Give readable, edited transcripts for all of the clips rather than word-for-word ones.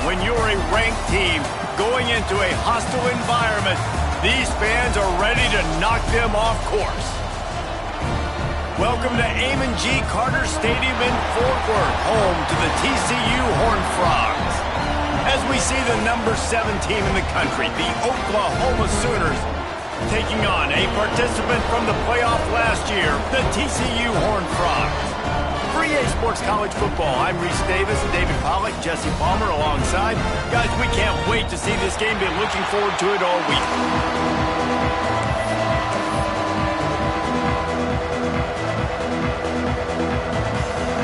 when you're a ranked team going into a hostile environment. These fans are ready to knock them off course. Welcome to Amon G. Carter Stadium in Fort Worth, home to the TCU Horned Frogs. As we see the number 7 team in the country, the Oklahoma Sooners, taking on a participant from the playoff last year, the TCU Horned Frogs. For EA Sports College Football, I'm Reese Davis, David Pollack, Jesse Palmer alongside. Guys, we can't wait to see this game. Been looking forward to it all week.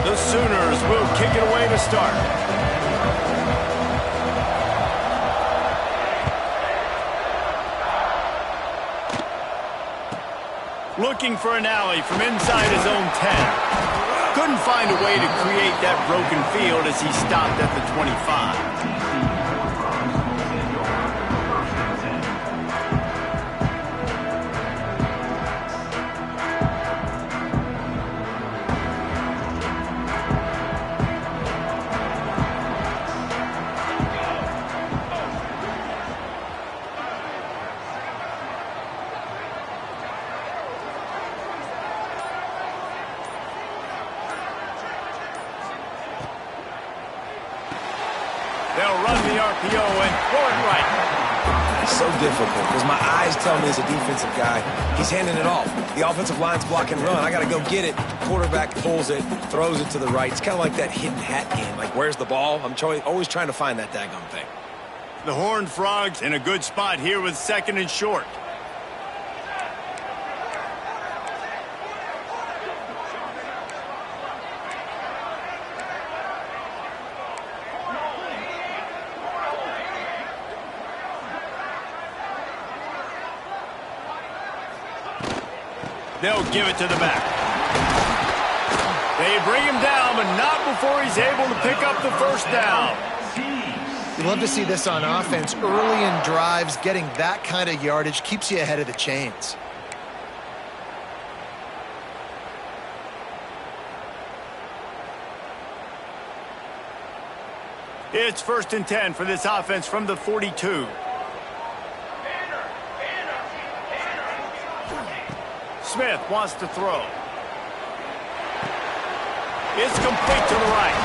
The Sooners will kick it away to start. Looking for an alley from inside his own 10. Couldn't find a way to create that broken field as he stopped at the 25. They'll run the RPO and throw it right. It's so difficult because my eyes tell me as a defensive guy, he's handing it off. The offensive line's block and run. I got to go get it. Quarterback pulls it, throws it to the right. It's kind of like that hidden hat game. Like, where's the ball? I'm always trying to find that daggone thing. The Horned Frogs in a good spot here with 2nd and short. They'll give it to the back. They bring him down, but not before he's able to pick up the first down. You love to see this on offense. Early in drives, getting that kind of yardage keeps you ahead of the chains. It's 1st and 10 for this offense from the 42. Smith wants to throw. It's complete to the right.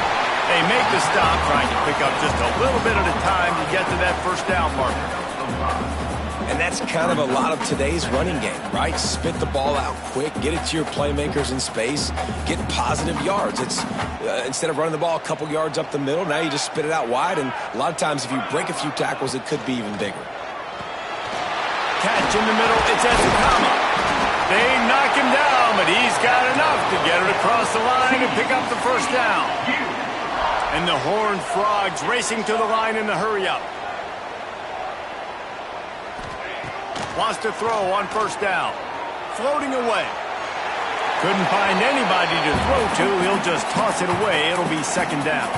They make the stop, trying to pick up just a little bit at a time to get to that first down marker. And that's kind of a lot of today's running game, right? Spit the ball out quick, get it to your playmakers in space, get positive yards. It's instead of running the ball a couple yards up the middle, now you just spit it out wide, and a lot of times if you break a few tackles, it could be even bigger. Catch in the middle, it's Ezekama. They knock him down, but he's got enough to get it across the line and pick up the first down. And the Horned Frogs racing to the line in the hurry-up. Wants to throw on first down. Floating away. Couldn't find anybody to throw to. He'll just toss it away. It'll be 2nd down.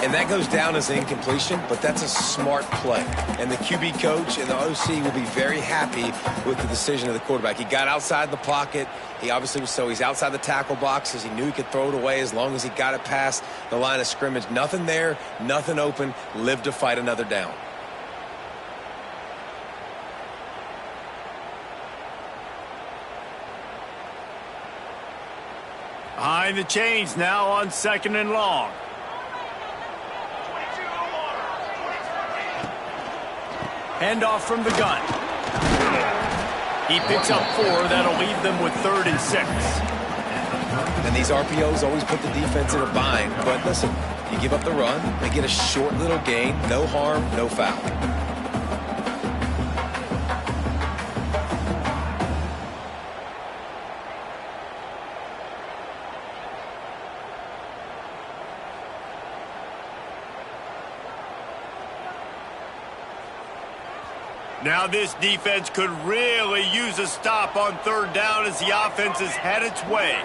And that goes down as incompletion, but that's a smart play. And the QB coach and the OC will be very happy with the decision of the quarterback. He got outside the pocket. He obviously was he's outside the tackle boxes. He knew he could throw it away as long as he got it past the line of scrimmage. Nothing there, nothing open. Live to fight another down. Behind the chains now on 2nd and long. Handoff from the gun. He picks up 4. That'll leave them with 3rd and 6. And these RPOs always put the defense in a bind. But listen, you give up the run, they get a short little gain. No harm, no foul. Now this defense could really use a stop on 3rd down as the offense has had its way.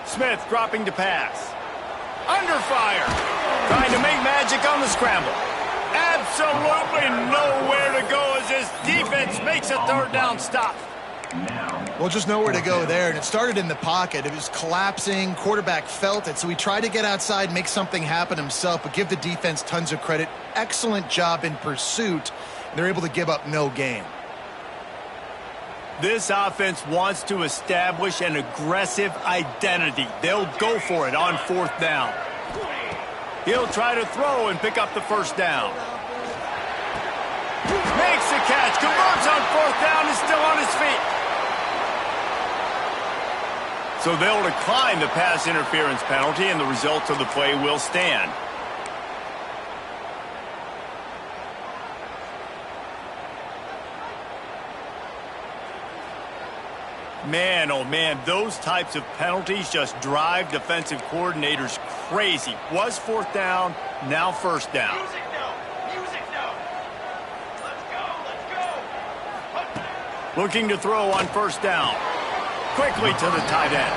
Smith dropping to pass. Under fire. Trying to make magic on the scramble. Absolutely nowhere to go This defense makes a third down stop. Well, just nowhere to go there, and it started in the pocket. It was collapsing. Quarterback felt it, so he tried to get outside, make something happen himself, but give the defense tons of credit. Excellent job in pursuit. They're able to give up no gain. This offense wants to establish an aggressive identity. They'll go for it on fourth down. He'll try to throw and pick up the first down. Makes the catch, converts on fourth down, is still on his feet. So they'll decline the pass interference penalty, and the results of the play will stand. Man, oh man, those types of penalties just drive defensive coordinators crazy. Was fourth down, now first down. Music no. Music no. Let's go. Looking to throw on first down. Quickly to the tight end.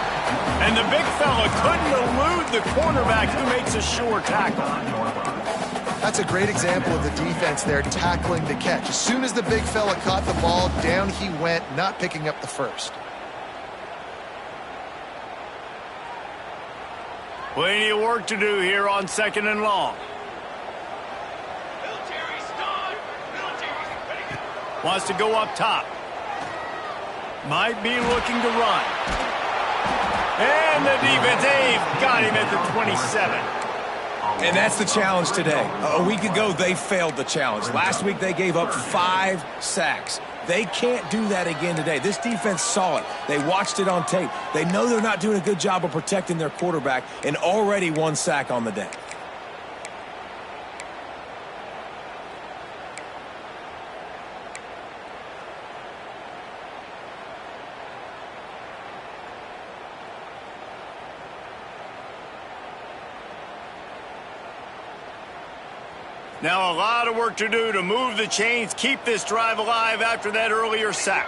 And the big fella couldn't elude the cornerback who makes a sure tackle. That's a great example of the defense there tackling the catch. As soon as the big fella caught the ball, down he went, not picking up the first. Plenty of work to do here on second and long. Military start. Military ready. Wants to go up top. Might be looking to run. And the defense, they've got him at the 27. And that's the challenge today. A week ago, they failed the challenge. Last week, they gave up 5 sacks. They can't do that again today. This defense saw it. They watched it on tape. They know they're not doing a good job of protecting their quarterback, and already 1 sack on the day. Now a lot of work to do to move the chains, keep this drive alive after that earlier sack.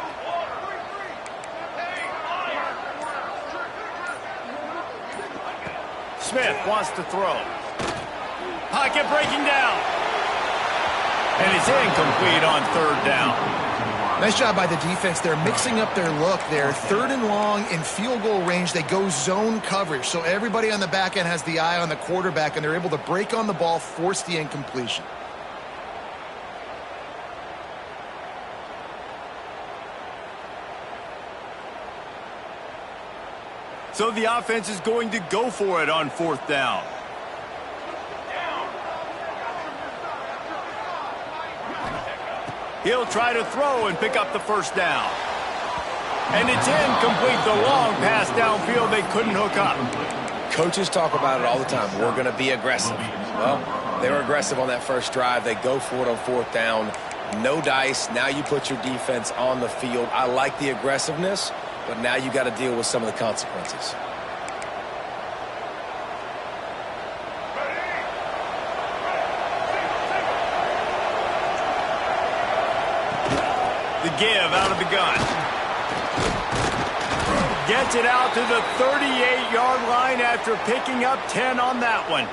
Smith wants to throw. Pocket breaking down. And it's incomplete on third down. Nice job by the defense. They're mixing up their look there. Third and long in field goal range. They go zone coverage. So everybody on the back end has the eye on the quarterback, and they're able to break on the ball, force the incompletion. So the offense is going to go for it on fourth down. He'll try to throw and pick up the first down. And it's incomplete. The long pass downfield, they couldn't hook up. Coaches talk about it all the time. We're going to be aggressive. Well, they were aggressive on that first drive. They go for it on fourth down. No dice. Now you put your defense on the field. I like the aggressiveness, but now you got to deal with some of the consequences. The give out of the gun. Gets it out to the 38-yard line after picking up 10 on that one.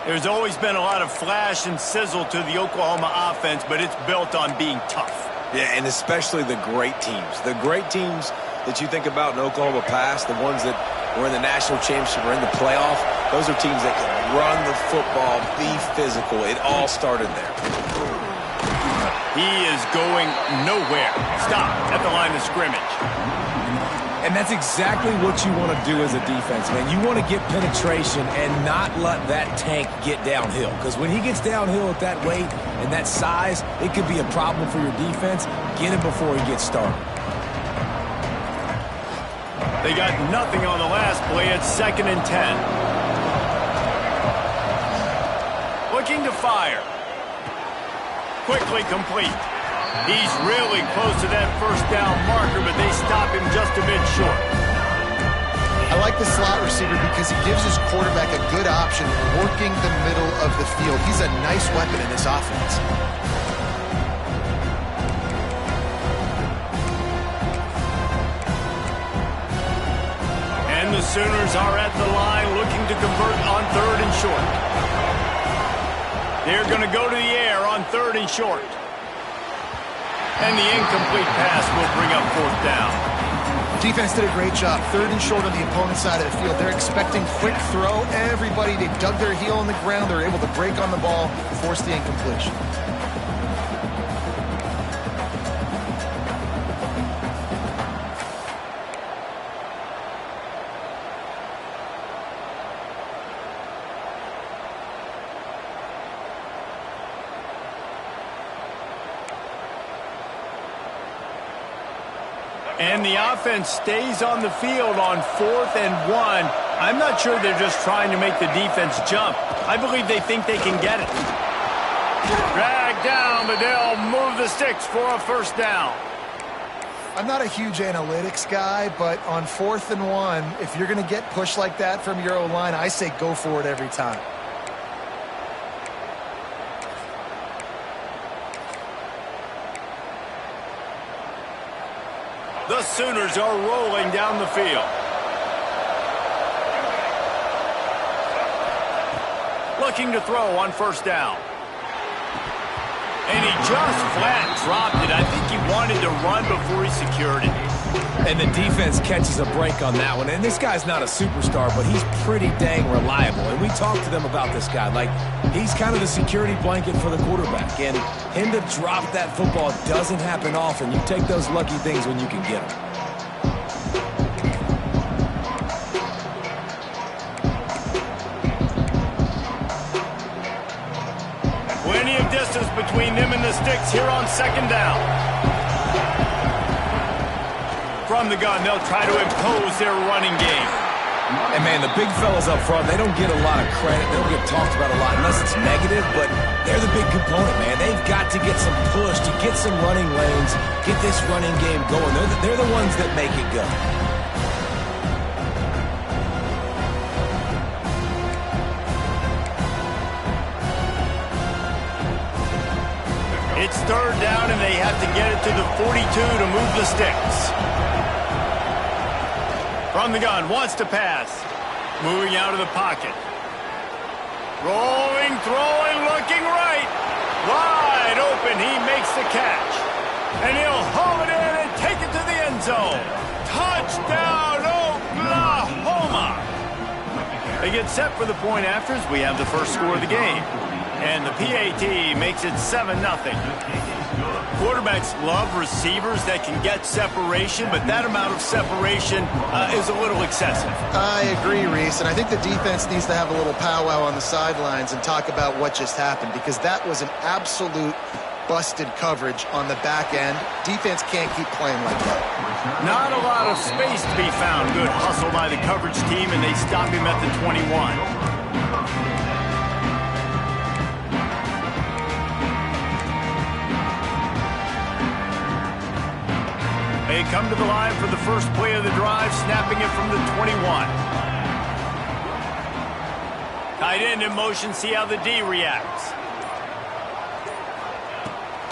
There's always been a lot of flash and sizzle to the Oklahoma offense, but it's built on being tough. Yeah, and especially the great teams. The great teams that you think about in Oklahoma past, the ones that were in the national championship or in the playoff, those are teams that can run the football, be physical. It all started there. He is going nowhere. Stop at the line of scrimmage. And that's exactly what you want to do as a defense, man. You want to get penetration and not let that tank get downhill. Because when he gets downhill at that weight and that size, it could be a problem for your defense. Get him before he gets started. They got nothing on the last play. It's 2nd and 10. Looking to fire. Quickly complete. He's really close to that first down marker, but they stop him just a bit short. I like the slot receiver because he gives his quarterback a good option working the middle of the field. He's a nice weapon in this offense. And the Sooners are at the line looking to convert on 3rd and short. They're going to go to the air on 3rd and short. And the incomplete pass will bring up fourth down. Defense did a great job. 3rd and short on the opponent's side of the field. They're expecting quick throw. Everybody, they dug their heel on the ground. They're able to break on the ball, force the incompletion. And the offense stays on the field on 4th and 1. I'm not sure they're just trying to make the defense jump. I believe they think they can get it. Drag down, but they'll move the sticks for a first down. I'm not a huge analytics guy, but on 4th and 1, if you're going to get pushed like that from your O-line, I say go for it every time. The Sooners are rolling down the field. Looking to throw on first down. And he just flat dropped it. I think he wanted to run before he secured it. And the defense catches a break on that one. And this guy's not a superstar, but he's pretty dang reliable. And we talked to them about this guy. Like, he's kind of the security blanket for the quarterback. And him to drop that football doesn't happen often. You take those lucky things when you can get them. Plenty of distance between them and the sticks here on second down. From the gun, they'll try to impose their running game. And, man, the big fellas up front, they don't get a lot of credit. They don't get talked about a lot unless it's negative, but they're the big component, man. They've got to get some push to get some running lanes, get this running game going. They're the ones that make it go. It's third down, and they have to get it to the 42 to move the sticks. From the gun, wants to pass. Moving out of the pocket. Rolling, throwing, looking right. Wide open, he makes the catch. And he'll haul it in and take it to the end zone. Touchdown, Oklahoma! They get set for the point afters. We have the first score of the game. And the PAT makes it 7-0. Quarterbacks love receivers that can get separation, but that amount of separation is a little excessive. I agree, Reese, and I think the defense needs to have a little powwow on the sidelines and talk about what just happened, because that was an absolute busted coverage on the back end. Defense can't keep playing like that. Not a lot of space to be found. Good hustle by the coverage team, and they stop him at the 21. They come to the line for the first play of the drive, snapping it from the 21. Tight end in motion, see how the D reacts.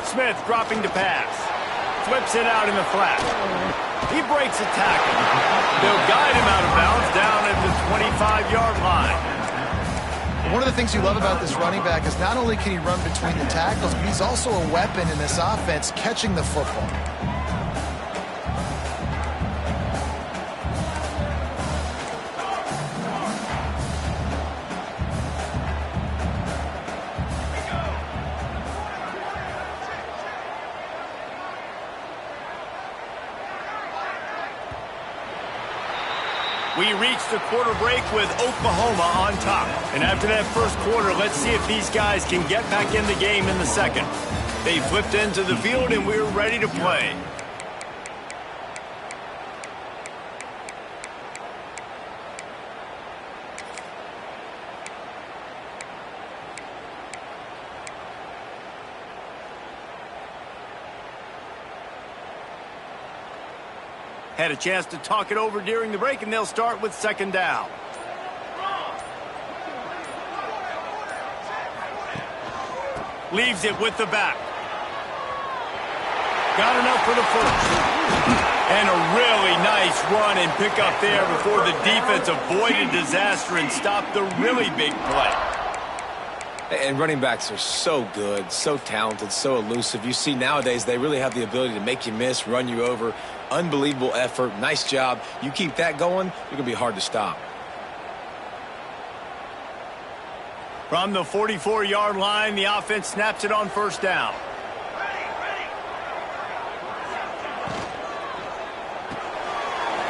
Smith dropping to pass. Flips it out in the flat. He breaks a tackle. They'll guide him out of bounds down at the 25-yard line. One of the things you love about this running back is not only can he run between the tackles, but he's also a weapon in this offense catching the football. We reached the quarter break with Oklahoma on top. And after that first quarter, let's see if these guys can get back in the game in the second. They flipped into the field, and we're ready to play. Had a chance to talk it over during the break, and they'll start with second down. Leaves it with the back. Got enough for the first. And a really nice run and pick up there before the defense avoided disaster and stopped the really big play. And running backs are so good, so talented, so elusive. You see nowadays they really have the ability to make you miss, run you over. Unbelievable effort. Nice job. You keep that going, you're going to be hard to stop. From the 44-yard line, the offense snaps it on first down.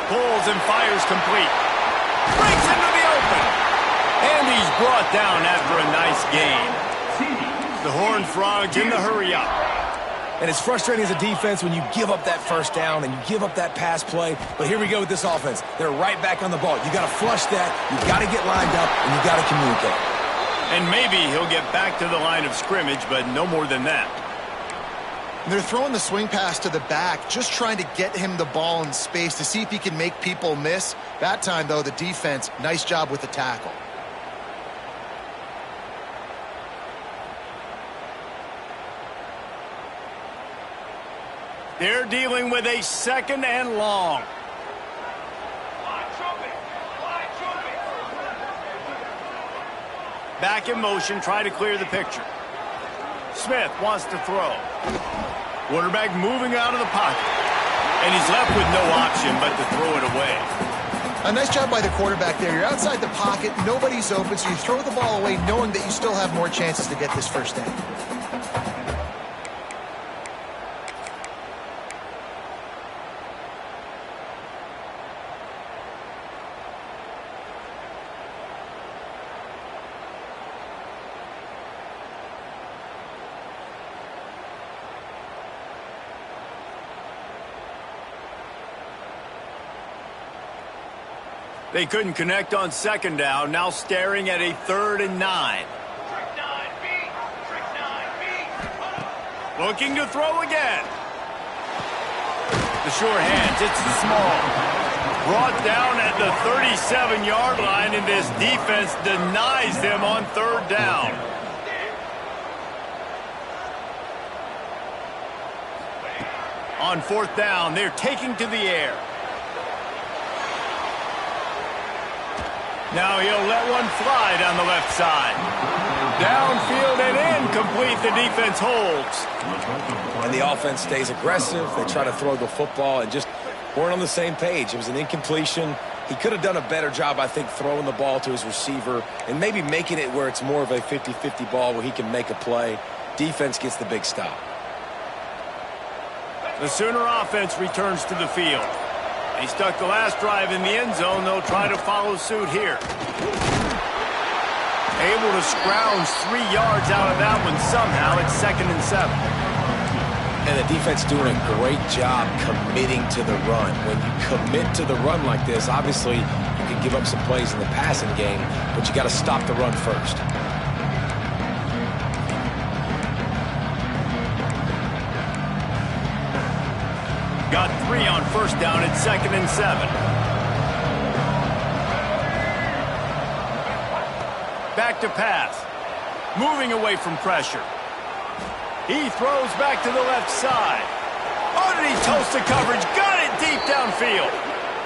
Pulls and fires complete. Breaks into the open. And he's brought down after a nice gain. The Horned Frogs in the hurry-up. And it's frustrating as a defense when you give up that first down and you give up that pass play. But here we go with this offense. They're right back on the ball. You got to flush that. You got to get lined up, and you got to communicate. And maybe he'll get back to the line of scrimmage, but no more than that. They're throwing the swing pass to the back, just trying to get him the ball in space to see if he can make people miss. That time, though, the defense, nice job with the tackle. They're dealing with a second and long. Back in motion, try to clear the picture. Smith wants to throw. Quarterback moving out of the pocket. And he's left with no option but to throw it away. A nice job by the quarterback there. You're outside the pocket, nobody's open, so you throw the ball away knowing that you still have more chances to get this first down. They couldn't connect on second down, now staring at a 3rd and 9. Looking to throw again. The sure hands, it's the small. Brought down at the 37-yard line, and this defense denies them on 3rd down. On 4th down, they're taking to the air. Now he'll let one fly down the left side. Downfield and incomplete, the defense holds. And the offense stays aggressive. They try to throw the football and just weren't on the same page. It was an incompletion. He could have done a better job, I think, throwing the ball to his receiver and maybe making it where it's more of a 50-50 ball where he can make a play. Defense gets the big stop. The Sooner offense returns to the field. They stuck the last drive in the end zone. They'll try to follow suit here. Able to scrounge 3 yards out of that one somehow. It's 2nd and 7. And the defense doing a great job committing to the run. When you commit to the run like this, obviously you can give up some plays in the passing game, but you got to stop the run first. Got 3 on first down at 2nd and 7. Back to pass. Moving away from pressure. He throws back to the left side. Oh, did he toast the coverage? Got it deep downfield.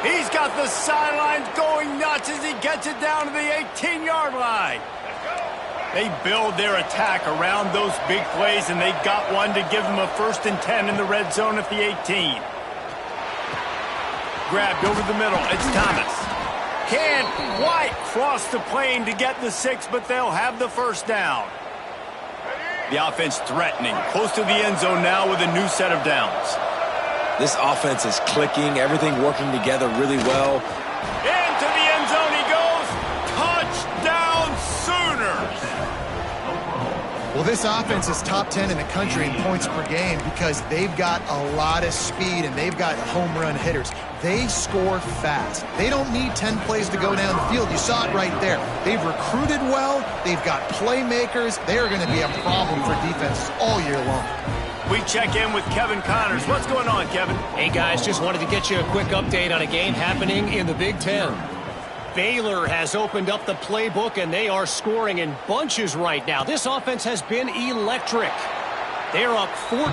He's got the sidelines going nuts as he gets it down to the 18-yard line. They build their attack around those big plays, and they got one to give them a 1st and 10 in the red zone at the 18. Grabbed over the middle. It's Thomas. Can't quite cross the plane to get the 6, but they'll have the first down. The offense threatening. Close to the end zone now with a new set of downs. This offense is clicking. Everything working together really well. Into the end zone he goes. Touchdown Sooners. Well, this offense is top 10 in the country in points per game because they've got a lot of speed and they've got home run hitters. They score fast. They don't need 10 plays to go down the field. You saw it right there. They've recruited well. They've got playmakers. They are going to be a problem for defenses all year long. We check in with Kevin Connors. What's going on, Kevin? Hey, guys, just wanted to get you a quick update on a game happening in the Big Ten. Baylor has opened up the playbook, and they are scoring in bunches right now. This offense has been electric. They're up 14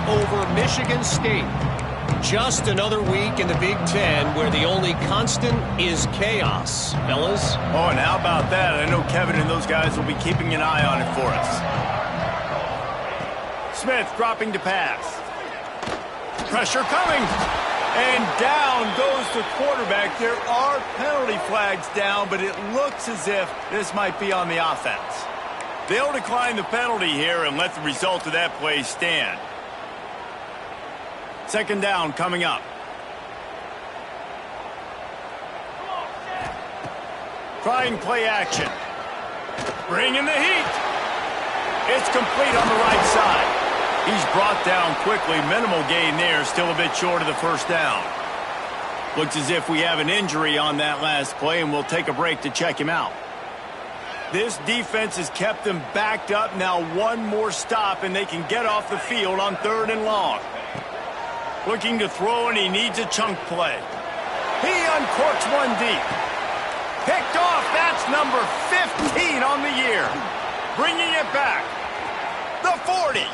over Michigan State. Just another week in the Big Ten where the only constant is chaos, fellas. Oh, and how about that? I know Kevin and those guys will be keeping an eye on it for us. Smith dropping to pass. Pressure coming. And down goes the quarterback. There are penalty flags down, but it looks as if this might be on the offense. They'll decline the penalty here and let the result of that play stand. Second down coming up. Trying play action. Bringing the heat. It's complete on the right side. He's brought down quickly. Minimal gain there. Still a bit short of the first down. Looks as if we have an injury on that last play, and we'll take a break to check him out. This defense has kept them backed up. Now one more stop, and they can get off the field on 3rd and long. Looking to throw, and he needs a chunk play. He uncorks one deep. Picked off. That's number 15 on the year. Bringing it back. The 40.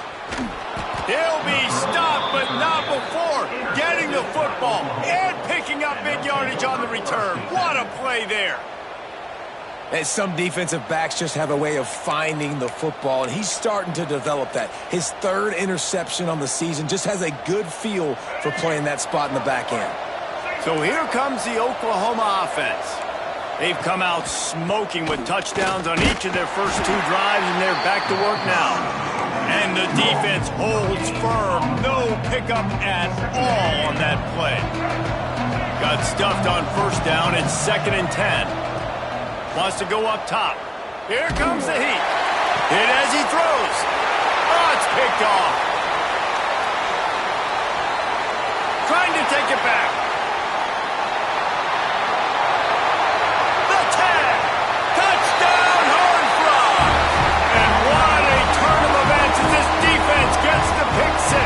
He'll be stopped, but not before getting the football and picking up big yardage on the return. What a play there. And some defensive backs just have a way of finding the football, and he's starting to develop that. His 3rd interception on the season, just has a good feel for playing that spot in the back end. So here comes the Oklahoma offense. They've come out smoking with touchdowns on each of their first 2 drives, and they're back to work now. And the defense holds firm. No pickup at all on that play. Got stuffed on first down. It's 2nd and 10. Wants to go up top. Here comes the heat. Hit as he throws. Oh, it's picked off. Trying to take it back. The tag. Touchdown, Horned Frog. And what a turn of events as this defense gets the pick 6.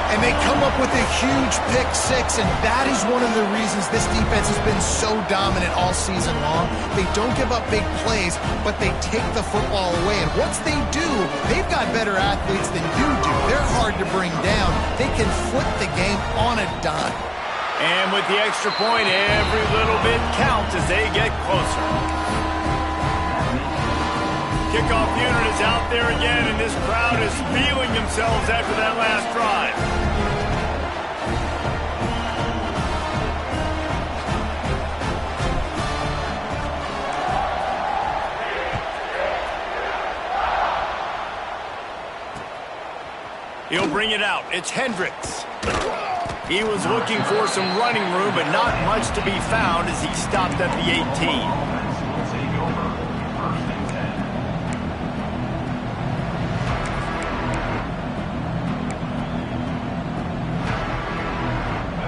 And they come up with a huge pick 6, and that is one of the reasons this defense has been so dominant all season long. They don't give up big plays, but they take the football away. And once they do, they've got better athletes than you do. They're hard to bring down. They can flip the game on a dime. And with the extra point, every little bit counts as they get closer. Kickoff unit is out there again, and this crowd is feeling themselves after that last drive. He'll bring it out. It's Hendricks. He was looking for some running room, but not much to be found as he stopped at the 18.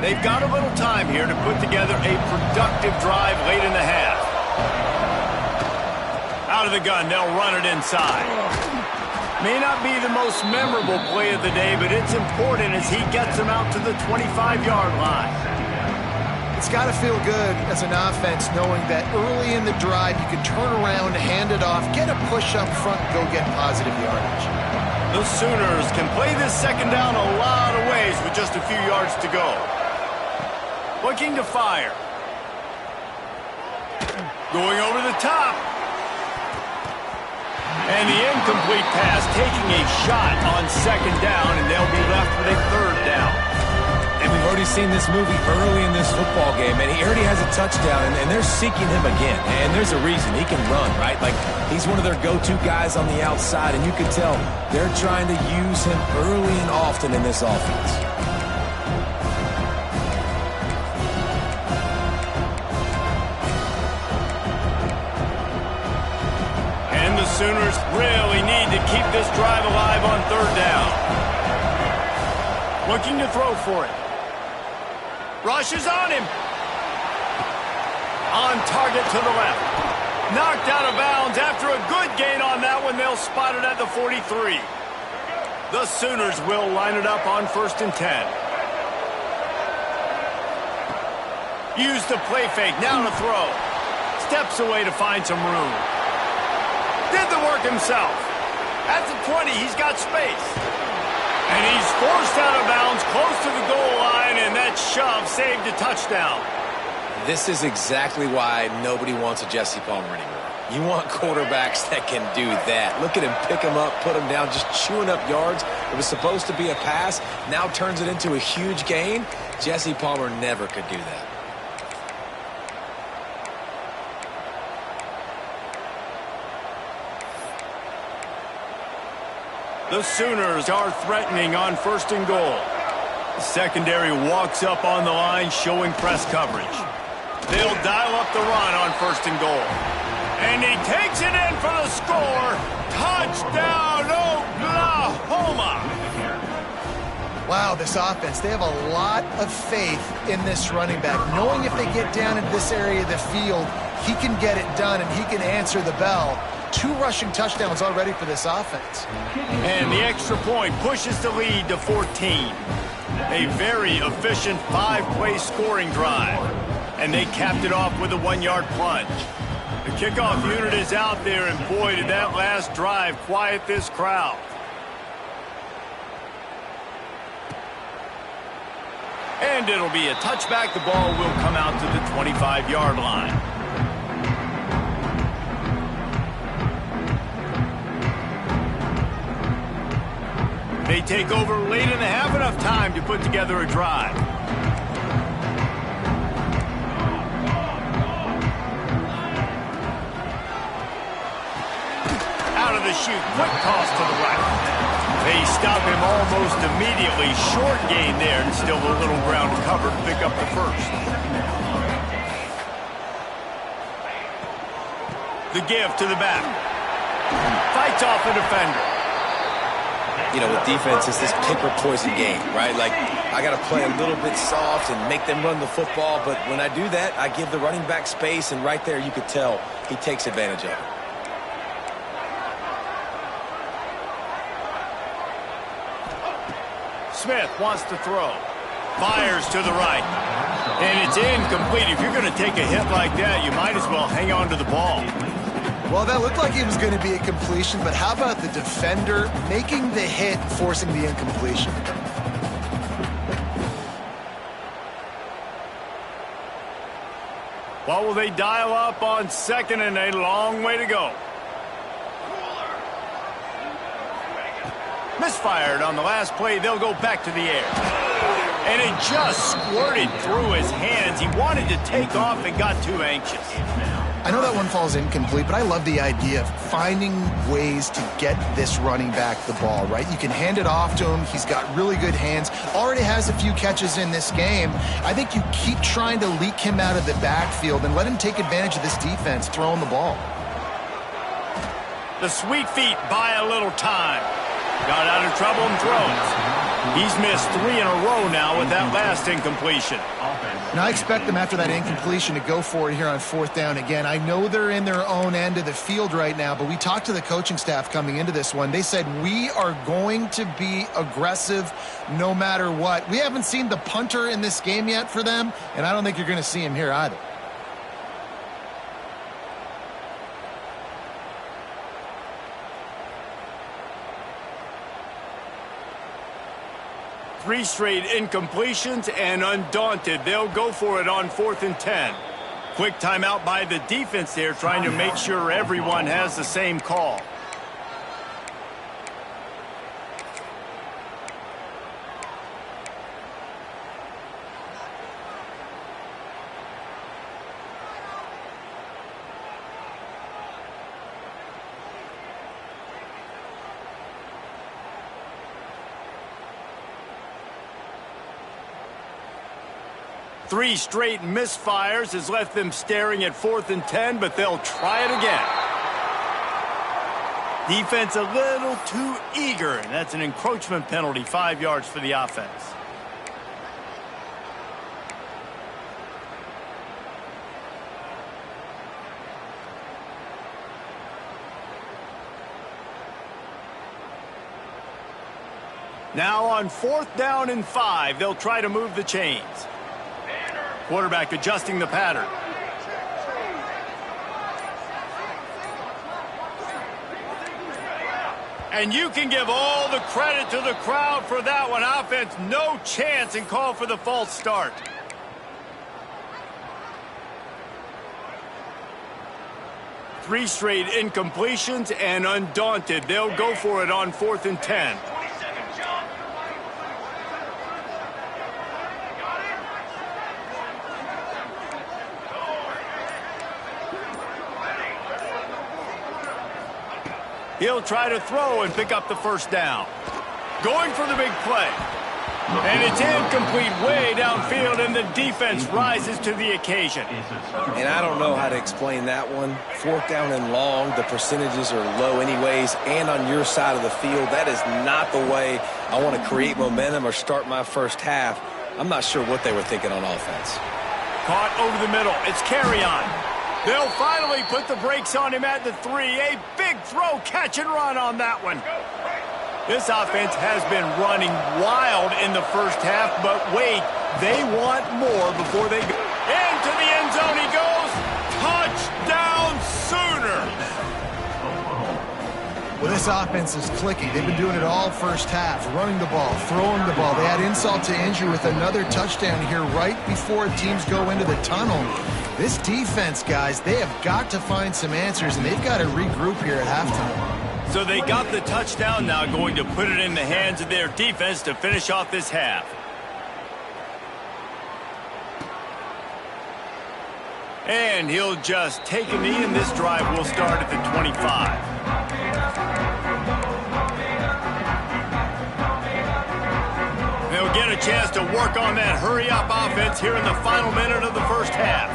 They've got a little time here to put together a productive drive late in the half. Out of the gun, they'll run it inside. May not be the most memorable play of the day, but it's important as he gets them out to the 25-yard line. It's got to feel good as an offense knowing that early in the drive you can turn around, hand it off, get a push up front, and go get positive yardage. The Sooners can play this second down a lot of ways with just a few yards to go. Looking to fire. Going over the top. And the incomplete pass taking a shot on second down, and they'll be left with a 3rd down. And we've already seen this movie early in this football game, and he already has a touchdown, and they're seeking him again. And there's a reason. He can run, right? Like, he's one of their go-to guys on the outside, and you can tell they're trying to use him early and often in this offense. Sooners really need to keep this drive alive on 3rd down. Looking to throw for it. Rush is on him. On target to the left. Knocked out of bounds after a good gain on that one. They'll spot it at the 43. The Sooners will line it up on 1st and 10. Use the play fake. Now to throw. Steps away to find some room. Did the work himself. At the 20, he's got space. And he's forced out of bounds close to the goal line, and that shove saved a touchdown. This is exactly why nobody wants a Jesse Palmer anymore. You want quarterbacks that can do that. Look at him pick him up, put him down, just chewing up yards. It was supposed to be a pass, now turns it into a huge gain. Jesse Palmer never could do that. The Sooners are threatening on 1st and goal. The secondary walks up on the line, showing press coverage. They'll dial up the run on 1st and goal. And he takes it in for the score. Touchdown, Oklahoma! Wow, this offense, they have a lot of faith in this running back. Knowing if they get down into this area of the field, he can get it done and he can answer the bell. 2 rushing touchdowns already for this offense. And the extra point pushes the lead to 14. A very efficient 5-play scoring drive. And they capped it off with a 1-yard plunge. The kickoff unit is out there, and boy, did that last drive quiet this crowd. And it'll be a touchback. The ball will come out to the 25-yard line. They take over late in the half, enough time to put together a drive. Out of the chute, quick toss to the right. They stop him almost immediately. Short gain there, and still a little ground cover to pick up the first. The give to the back. Fights off a defender. You know, with defense, it's this pick or poison game, right? Like, I got to play a little bit soft and make them run the football, but when I do that, I give the running back space, and right there you could tell he takes advantage of it. Smith wants to throw. Fires to the right. And it's incomplete. If you're going to take a hit like that, you might as well hang on to the ball. Well, that looked like it was going to be a completion, but how about the defender making the hit, forcing the incompletion? What will they dial up on 2nd and a long way to go? Misfired on the last play. They'll go back to the air. And it just squirted through his hands. He wanted to take off and got too anxious. I know that one falls incomplete, but I love the idea of finding ways to get this running back the ball, right? You can hand it off to him. He's got really good hands. Already has a few catches in this game. I think you keep trying to leak him out of the backfield and let him take advantage of this defense throwing the ball. The sweet feet buy a little time. Got out of trouble and throws. He's missed 3 in a row now with that last incompletion. Now, I expect them after that incompletion to go for it here on 4th down again. I know they're in their own end of the field right now, but we talked to the coaching staff coming into this one. They said, we are going to be aggressive no matter what. We haven't seen the punter in this game yet for them, and I don't think you're going to see him here either. Three straight incompletions, and undaunted, they'll go for it on 4th and 10. Quick timeout by the defense there, trying to make sure everyone has the same call. Three straight misfires has left them staring at 4th and 10, but they'll try it again. Defense a little too eager, and that's an encroachment penalty, 5 yards for the offense. Now on 4th down and 5, they'll try to move the chains. Quarterback adjusting the pattern. And you can give all the credit to the crowd for that one. Offense, no chance, and call for the false start. Three straight incompletions, and undaunted, they'll go for it on 4th and 10. He'll try to throw and pick up the first down. Going for the big play. And it's incomplete way downfield, and the defense rises to the occasion. And I don't know how to explain that one. 4th down and long, the percentages are low anyways, and on your side of the field, that is not the way I want to create momentum or start my first half. I'm not sure what they were thinking on offense. Caught over the middle. It's carry on. They'll finally put the brakes on him at the 3. A big throw, catch and run on that one. This offense has been running wild in the first half, but wait, they want more before they go. Into the end zone he goes. Touchdown Sooner. Well, this offense is clicking. They've been doing it all first half, running the ball, throwing the ball. They had insult to injury with another touchdown here right before teams go into the tunnel. This defense, guys, they have got to find some answers, and they've got to regroup here at halftime. So they got the touchdown, now going to put it in the hands of their defense to finish off this half. And he'll just take a knee, and this drive will start at the 25. They'll get a chance to work on that hurry-up offense here in the final minute of the first half.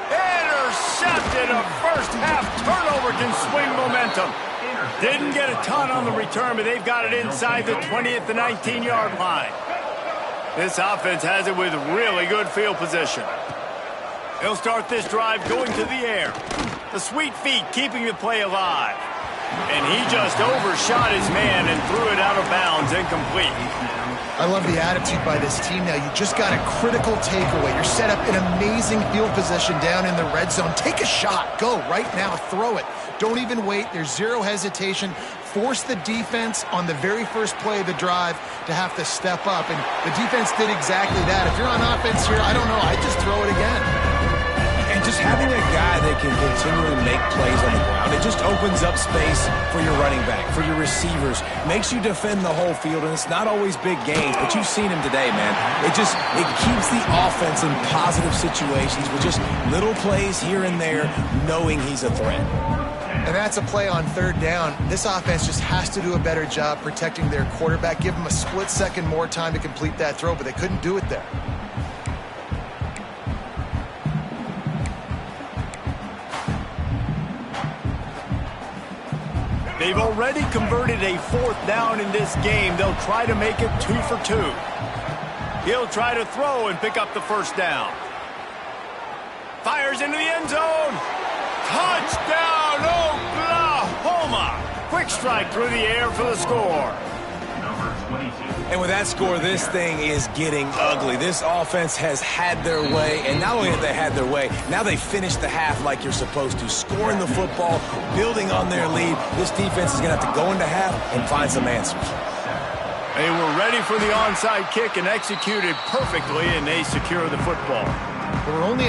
Intercepted. A first-half turnover can swing momentum. Didn't get a ton on the return, but they've got it inside the 20 at the 19-yard line. This offense has it with really good field position. They'll start this drive going to the air. The sweet feet keeping the play alive. And he just overshot his man and threw it out of bounds, incomplete. I love the attitude by this team now. You just got a critical takeaway. You're set up in amazing field position down in the red zone. Take a shot. Go right now. Throw it. Don't even wait. There's zero hesitation. Force the defense on the very first play of the drive to have to step up. And the defense did exactly that. If you're on offense here, I don't know. I'd just throw it again. And just having a guy that can continually make plays on the ground, it just opens up space for your running back, for your receivers, makes you defend the whole field, and it's not always big gains, but you've seen him today, man. It keeps the offense in positive situations with just little plays here and there, knowing he's a threat. And that's a play on 3rd down. This offense just has to do a better job protecting their quarterback, give him a split second more time to complete that throw, but they couldn't do it there. They've already converted a 4th down in this game. They'll try to make it 2 for 2. He'll try to throw and pick up the first down. Fires into the end zone. Touchdown, Oklahoma. Quick strike through the air for the score. And with that score, this thing is getting ugly. This offense has had their way, and not only have they had their way, now they finish the half like you're supposed to, scoring the football, building on their lead. This defense is going to have to go into half and find some answers. They were ready for the onside kick and executed perfectly, and they secure the football. We're only